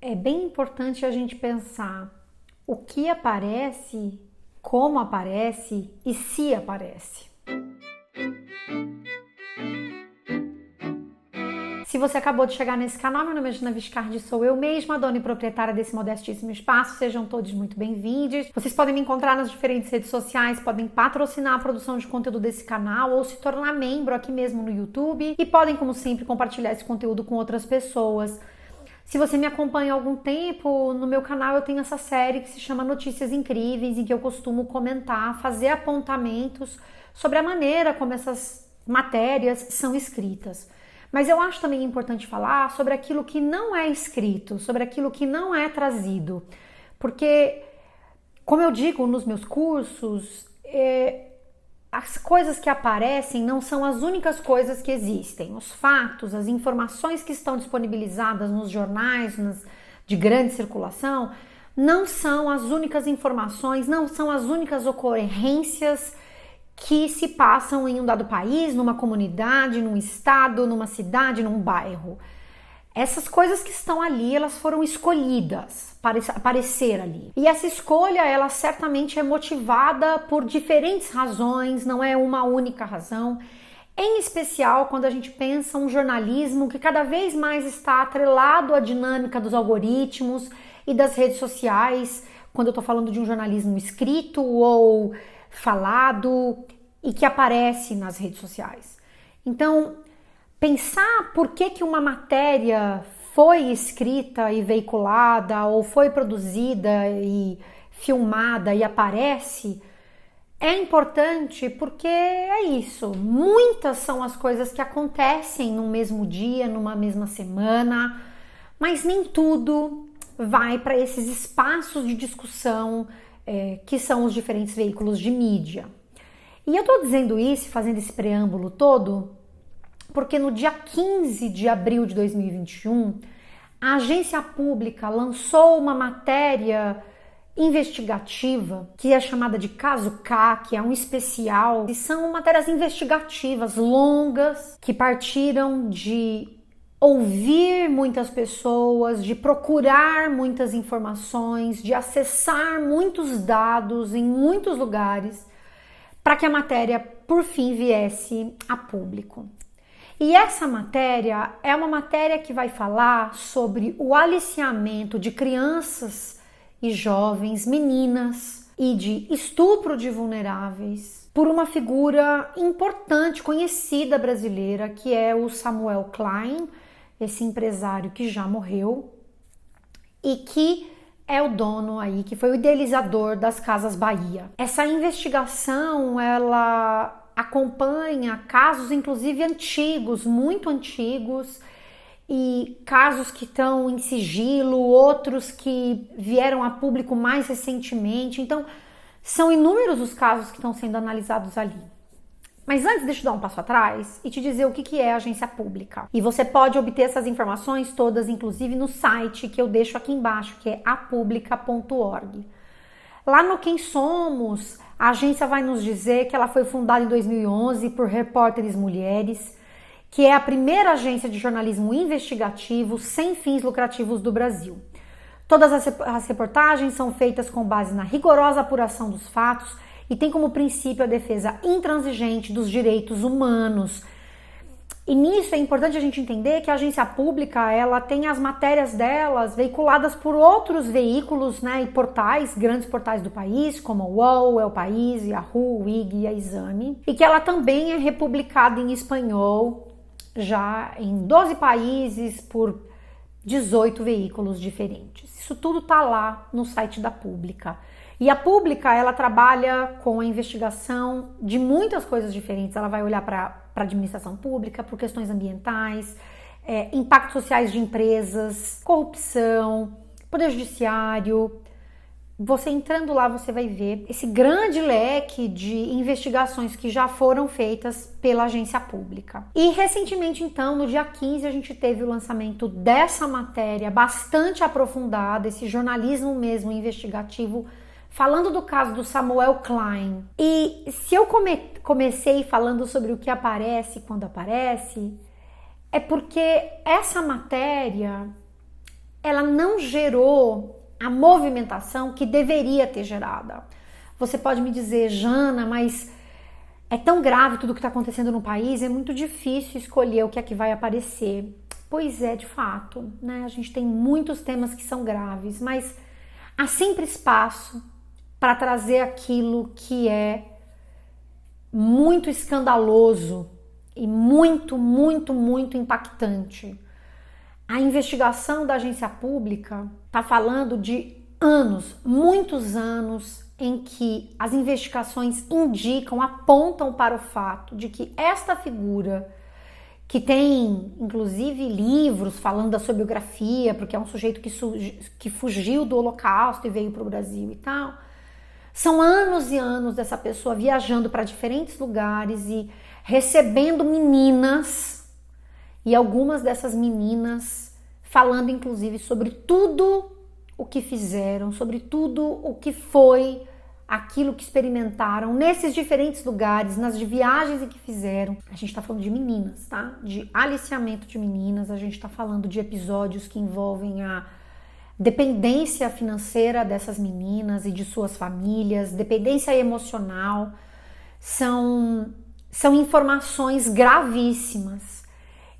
é bem importante a gente pensar o que aparece, como aparece e se aparece. Se você acabou de chegar nesse canal, meu nome é Gina Viscardi, sou eu mesma, dona e proprietária desse modestíssimo espaço. Sejam todos muito bem-vindos. Vocês podem me encontrar nas diferentes redes sociais, podem patrocinar a produção de conteúdo desse canal ou se tornar membro aqui mesmo no YouTube e podem, como sempre, compartilhar esse conteúdo com outras pessoas. Se você me acompanha há algum tempo, no meu canal eu tenho essa série que se chama Notícias Incríveis, em que eu costumo comentar, fazer apontamentos sobre a maneira como essas matérias são escritas. Mas eu acho também importante falar sobre aquilo que não é escrito, sobre aquilo que não é trazido. Porque, como eu digo nos meus cursos, as coisas que aparecem não são as únicas coisas que existem. Os fatos, as informações que estão disponibilizadas nos jornais de grande circulação, não são as únicas informações, não são as únicas ocorrências que se passam em um dado país, numa comunidade, num estado, numa cidade, num bairro. Essas coisas que estão ali, elas foram escolhidas para aparecer ali. E essa escolha, ela certamente é motivada por diferentes razões, não é uma única razão. Em especial quando a gente pensa um jornalismo que cada vez mais está atrelado à dinâmica dos algoritmos e das redes sociais, quando eu estou falando de um jornalismo escrito ou falado e que aparece nas redes sociais. Então, pensar por que uma matéria foi escrita e veiculada ou foi produzida e filmada e aparece é importante porque é isso. Muitas são as coisas que acontecem no mesmo dia, numa mesma semana, mas nem tudo vai para esses espaços de discussão que são os diferentes veículos de mídia. E eu estou dizendo isso, fazendo esse preâmbulo todo, porque no dia 15 de abril de 2021, a agência pública lançou uma matéria investigativa que é chamada de Caso K, que é um especial, e são matérias investigativas longas que partiram de ouvir muitas pessoas, de procurar muitas informações, de acessar muitos dados em muitos lugares para que a matéria, por fim, viesse a público. E essa matéria é uma matéria que vai falar sobre o aliciamento de crianças e jovens, meninas, e de estupro de vulneráveis por uma figura importante, conhecida brasileira, que é o Samuel Klein, esse empresário que já morreu e que é o dono aí, que foi o idealizador das Casas Bahia. Essa investigação, ela acompanha casos, inclusive antigos, muito antigos, e casos que estão em sigilo, outros que vieram a público mais recentemente. Então, são inúmeros os casos que estão sendo analisados ali. Mas antes, deixa eu dar um passo atrás e te dizer o que é agência pública. E você pode obter essas informações todas, inclusive no site que eu deixo aqui embaixo, que é apublica.org. Lá no Quem Somos, a agência vai nos dizer que ela foi fundada em 2011 por repórteres mulheres, que é a primeira agência de jornalismo investigativo sem fins lucrativos do Brasil. Todas as reportagens são feitas com base na rigorosa apuração dos fatos e tem como princípio a defesa intransigente dos direitos humanos. E nisso é importante a gente entender que a agência pública, ela tem as matérias delas veiculadas por outros veículos, né, e portais, grandes portais do país, como o UOL, El País, Yahoo, Wig e a Exame, e que ela também é republicada em espanhol, já em 12 países, por 18 veículos diferentes. Isso tudo tá lá no site da Pública. E a Pública, ela trabalha com a investigação de muitas coisas diferentes. Ela vai olhar para a administração pública, por questões ambientais, impactos sociais de empresas, corrupção, poder judiciário. Você entrando lá, você vai ver esse grande leque de investigações que já foram feitas pela agência pública. E recentemente, então, no dia 15, a gente teve o lançamento dessa matéria bastante aprofundada, esse jornalismo mesmo investigativo, falando do caso do Samuel Klein. E se eu comecei falando sobre o que aparece quando aparece, é porque essa matéria ela não gerou a movimentação que deveria ter gerado. Você pode me dizer, Jana, mas é tão grave tudo que está acontecendo no país, é muito difícil escolher o que é que vai aparecer. Pois é, de fato, né? A gente tem muitos temas que são graves, mas há sempre espaço para trazer aquilo que é muito escandaloso e muito, muito, muito impactante. A investigação da agência pública está falando de anos, muitos anos, em que as investigações indicam, apontam para o fato de que esta figura, que tem inclusive livros falando da sua biografia, porque é um sujeito que fugiu do Holocausto e veio para o Brasil e tal, são anos e anos dessa pessoa viajando para diferentes lugares e recebendo meninas, e algumas dessas meninas falando inclusive sobre tudo o que fizeram, sobre tudo o que foi aquilo que experimentaram nesses diferentes lugares, nas viagens em que fizeram. A gente tá falando de meninas, tá? De aliciamento de meninas, a gente tá falando de episódios que envolvem a dependência financeira dessas meninas e de suas famílias, dependência emocional. São informações gravíssimas.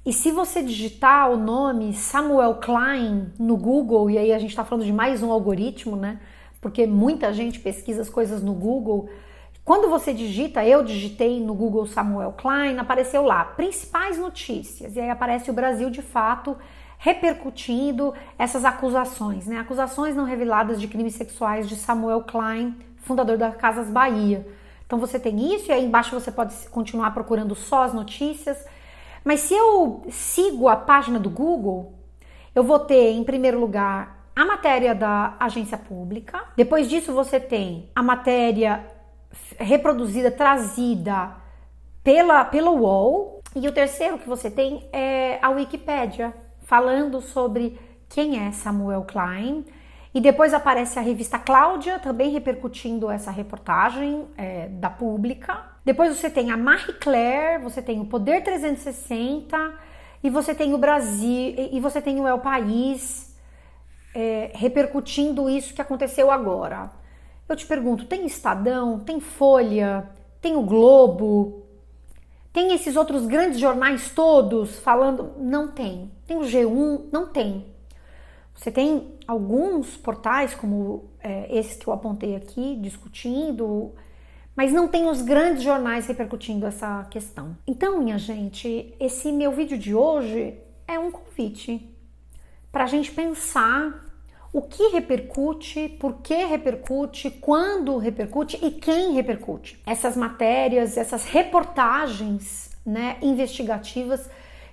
E se você digitar o nome Samuel Klein no Google, e aí a gente está falando de mais um algoritmo, né? Porque muita gente pesquisa as coisas no Google. Quando você digita, eu digitei no Google Samuel Klein, apareceu lá, principais notícias. E aí aparece o Brasil, de fato, repercutindo essas acusações, né? Acusações não reveladas de crimes sexuais de Samuel Klein, fundador da Casas Bahia. Então você tem isso, e aí embaixo você pode continuar procurando só as notícias. Mas se eu sigo a página do Google, eu vou ter, em primeiro lugar, a matéria da agência pública. Depois disso, você tem a matéria reproduzida, trazida pela UOL. E o terceiro que você tem é a Wikipédia, falando sobre quem é Samuel Klein. E depois aparece a revista Cláudia, também repercutindo essa reportagem da Pública. Depois você tem a Marie Claire, você tem o Poder 360 e você tem o Brasil, e você tem o El País repercutindo isso que aconteceu agora. Eu te pergunto, tem Estadão, tem Folha, tem o Globo, tem esses outros grandes jornais todos falando? Não tem. Tem o G1? Não tem. Você tem alguns portais como esses que eu apontei aqui, discutindo, mas não tem os grandes jornais repercutindo essa questão. Então, minha gente, esse meu vídeo de hoje é um convite para a gente pensar o que repercute, por que repercute, quando repercute e quem repercute. Essas matérias, essas reportagens, né, investigativas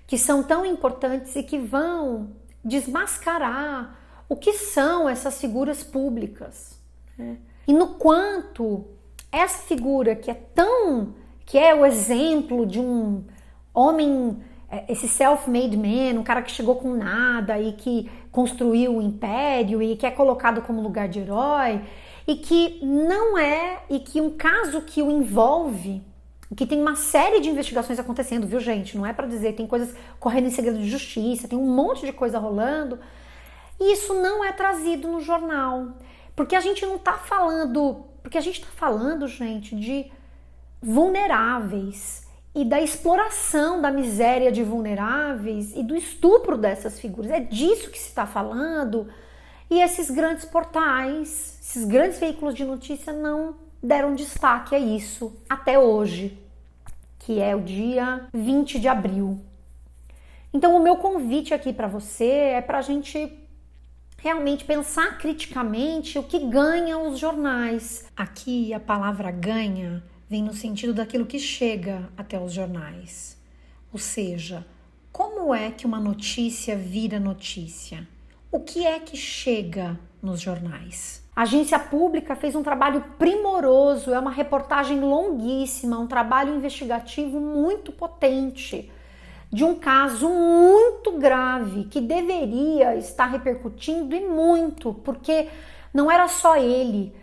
que são tão importantes e que vão desmascarar o que são essas figuras públicas, né? E no quanto essa figura que é o exemplo de um homem, esse self-made man, um cara que chegou com nada e que construiu um império e que é colocado como lugar de herói, e que não é, e que um caso que o envolve, que tem uma série de investigações acontecendo, viu, gente? Não é para dizer, tem coisas correndo em segredo de justiça, tem um monte de coisa rolando, e isso não é trazido no jornal, porque a gente não tá falando, porque a gente tá falando, gente, de vulneráveis e da exploração da miséria de vulneráveis e do estupro dessas figuras. É disso que se está falando, e esses grandes portais, esses grandes veículos de notícia não deram destaque a isso até hoje, que é o dia 20 de abril. Então, o meu convite aqui para você é para a gente realmente pensar criticamente o que ganham os jornais. Aqui a palavra ganha vem no sentido daquilo que chega até os jornais. Ou seja, como é que uma notícia vira notícia? O que é que chega nos jornais? A agência pública fez um trabalho primoroso, é uma reportagem longuíssima, um trabalho investigativo muito potente, de um caso muito grave que deveria estar repercutindo e muito, porque não era só ele,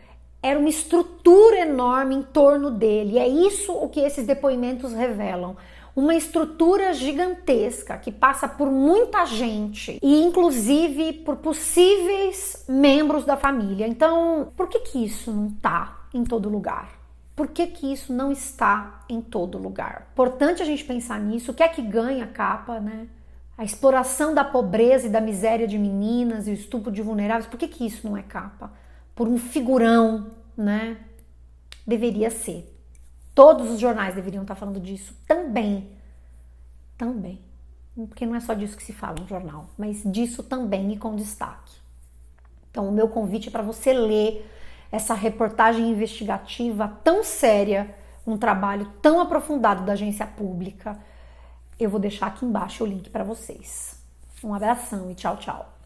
era uma estrutura enorme em torno dele. E é isso o que esses depoimentos revelam. uma estrutura gigantesca que passa por muita gente e inclusive por possíveis membros da família. Então, por que isso não tá em todo lugar? Por que isso não está em todo lugar? Importante a gente pensar nisso. O que é que ganha a capa, né? A exploração da pobreza e da miséria de meninas e o estupro de vulneráveis. Por que isso não é capa? Por um figurão, né? Deveria ser. Todos os jornais deveriam estar falando disso também. Também. Porque não é só disso que se fala no jornal, mas disso também e com destaque. Então, o meu convite é para você ler essa reportagem investigativa tão séria, um trabalho tão aprofundado da agência pública. Eu vou deixar aqui embaixo o link para vocês. Um abração e tchau, tchau.